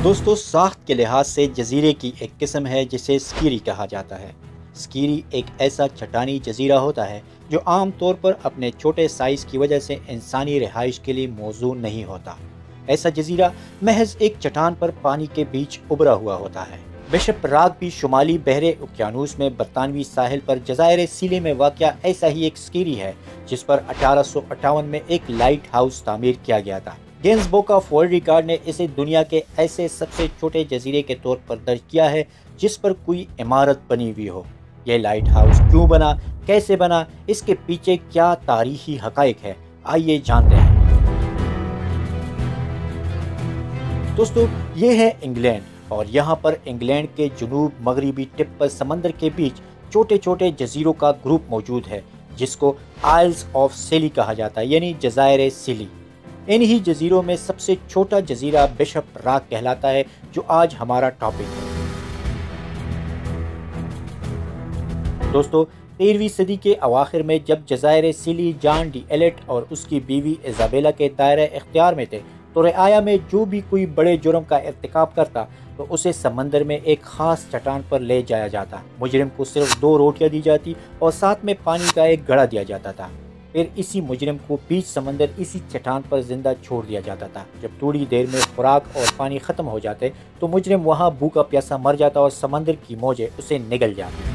दोस्तों, साख्त के लिहाज से जजीरे की एक किस्म है जिसे स्कीरी कहा जाता है। स्कीरी एक ऐसा चट्टानी जजीरा होता है जो आम तौर पर अपने छोटे साइज़ की वजह से इंसानी रिहाइश के लिए मौजू नहीं होता। ऐसा जजीरा महज एक चट्टान पर पानी के बीच उभरा हुआ होता है। बिशप रॉक भी शुमाली बहरे उकियानूस में बरतानवी साहिल पर जज़ायर सीले में वाक़या ऐसा ही एक स्कीरी है जिस पर 1858 में एक लाइट हाउस तामीर किया गया था। Guinness book of world record ने इसे दुनिया के ऐसे सबसे छोटे जजीरे के तौर पर दर्ज किया है जिस पर कोई इमारत बनी हुई हो। यह लाइट हाउस क्यों बना, कैसे बना, इसके पीछे क्या तारीखी हकाइक है, आइए जानते हैं। दोस्तों, ये है इंग्लैंड और यहाँ पर इंग्लैंड के जुनूब मगरबी टिप पर समंदर के बीच छोटे छोटे जजीरों का ग्रुप मौजूद है जिसको आइल्स ऑफ सिली कहा जाता है, यानी जज़ायर सिली। इन्हीं जजीरों में सबसे छोटा जजीरा बिशप रॉक कहलाता है जो आज हमारा टॉपिक है। दोस्तों, 13वीं सदी के अवाखिर में जब जज़ायर सिली जॉन डी एलेट और उसकी बीवी इजाबेला के दायरे इख्तियार में थे तो रियाया में जो भी कोई बड़े जुर्म का इर्तिकाब करता तो उसे समंदर में एक ख़ास चट्टान पर ले जाया जाता। मुजरिम को सिर्फ 2 रोटियां दी जाती और साथ में पानी का एक घड़ा दिया जाता था। फिर इसी मुजरिम को बीच समंदर इसी चट्टान पर जिंदा छोड़ दिया जाता था। जब थोड़ी देर में खुराक और पानी ख़त्म हो जाते तो मुजरिम वहाँ भूखा प्यासा मर जाता और समंदर की मौजें उसे निगल जाती।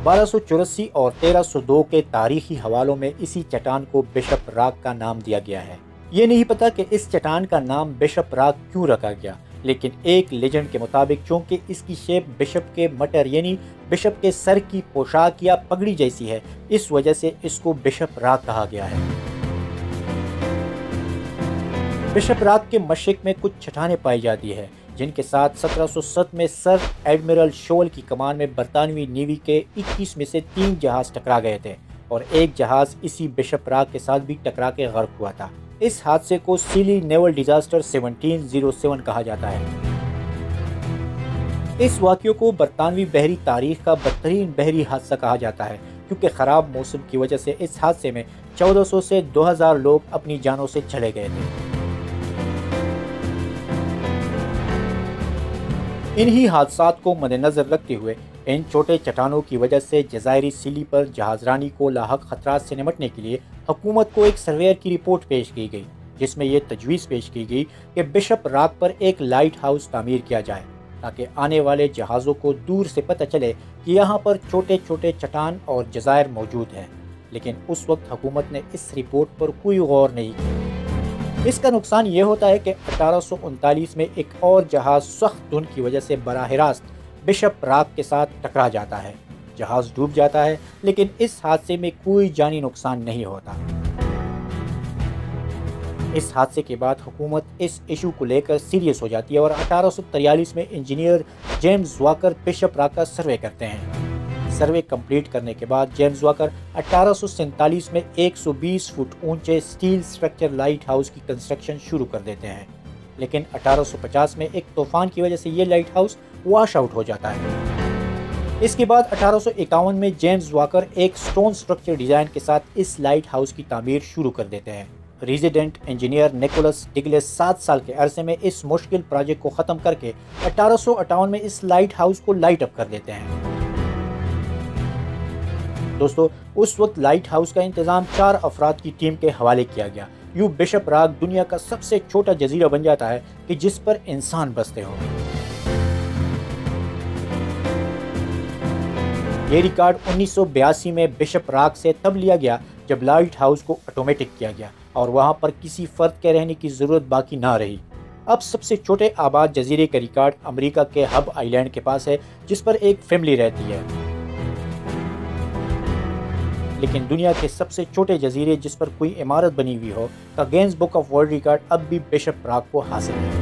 1284 और 1302 के तारीखी हवालों में इसी चट्टान को बिशप रॉक का नाम दिया गया है। ये नहीं पता कि इस चट्टान का नाम बिशप रॉक क्यों रखा गया, लेकिन एक लेजेंड के मुताबिक चूंकि इसकी शेप बिशप के मटर यानी बिशप के सर की पोशाक या पगड़ी जैसी है, इस वजह से इसको बिशप रॉक कहा गया है। बिशप रॉक के मशरिक में कुछ चट्टानें पाई जाती है जिनके साथ 1707 में सर एडमिरल शोल की कमान में बरतानवी नेवी के 21 में से 3 जहाज टकरा गए थे और एक जहाज इसी बिशप रॉक के साथ भी टकरा के गर्क हुआ था। इस हादसे को सिली नेवल डिजास्टर 1707 कहा जाता है। इस वाक़ये को बरतानवी बहरी तारीख का बदतरीन बहरी हादसा कहा जाता है क्योंकि ख़राब मौसम की वजह से इस हादसे में 1400 से 2000 लोग अपनी जानों से चले गए थे। इन्हीं हादसात को मद्देनज़र रखते हुए इन छोटे चट्टानों की वजह से जज़ायरी सिली पर जहाज़रानी को लाहक खतरात से निपटने के लिए हुकूमत को एक सर्वेयर की रिपोर्ट पेश की गई जिसमें यह तजवीज़ पेश की गई कि बिशप रॉक पर एक लाइट हाउस तामीर किया जाए ताकि आने वाले जहाज़ों को दूर से पता चले कि यहाँ पर छोटे छोटे चट्टान और जज़ायर मौजूद हैं। लेकिन उस वक्त हुकूमत ने इस रिपोर्ट पर कोई गौर नहीं किया। इसका नुकसान ये होता है कि 1839 में एक और जहाज़ सख्त धुंध की वजह से बराह रास्त बिशप रॉक के साथ टकरा जाता है। जहाज़ डूब जाता है लेकिन इस हादसे में कोई जानी नुकसान नहीं होता। इस हादसे के बाद हुकूमत इस इशू को लेकर सीरियस हो जाती है और 1843 में engineer James walker bishop rock का सर्वे करते हैं। सर्वे कंप्लीट करने के बाद जेम्स वाकर 1847 में 120 फुट ऊंचे स्टील स्ट्रक्चर लाइट हाउस की कंस्ट्रक्शन शुरू कर देते हैं, लेकिन 1850 में एक तूफान की वजह से ये लाइट हाउस वॉश आउट हो जाता है। इसके बाद 1851 में जेम्स वाकर एक स्टोन स्ट्रक्चर डिज़ाइन के साथ इस लाइट हाउस की तामीर शुरू कर देते हैं। रेजिडेंट इंजीनियर निकोलस डिगलेस 7 साल के अरसे में इस मुश्किल प्रोजेक्ट को ख़त्म करके 1858 में इस लाइट हाउस को लाइट अप कर देते हैं। दोस्तों, उस वक्त लाइट हाउस का इंतज़ाम 4 अफराद की टीम के हवाले किया गया। यूँ बिशप रॉक दुनिया का सबसे छोटा जजीरा बन जाता है कि जिस पर इंसान बसते हो। ये रिकॉर्ड 1982 में बिशप रॉक से तब लिया गया जब लाइट हाउस को ऑटोमेटिक किया गया और वहाँ पर किसी फर्द के रहने की ज़रूरत बाकी ना रही। अब सबसे छोटे आबाद जजीरे का रिकॉर्ड अमेरिका के हब आइलैंड के पास है जिस पर एक फैमिली रहती है, लेकिन दुनिया के सबसे छोटे जजीरे जिस पर कोई इमारत बनी हुई हो का Guinness book of world record अब भी बिशप रॉक को हासिल है।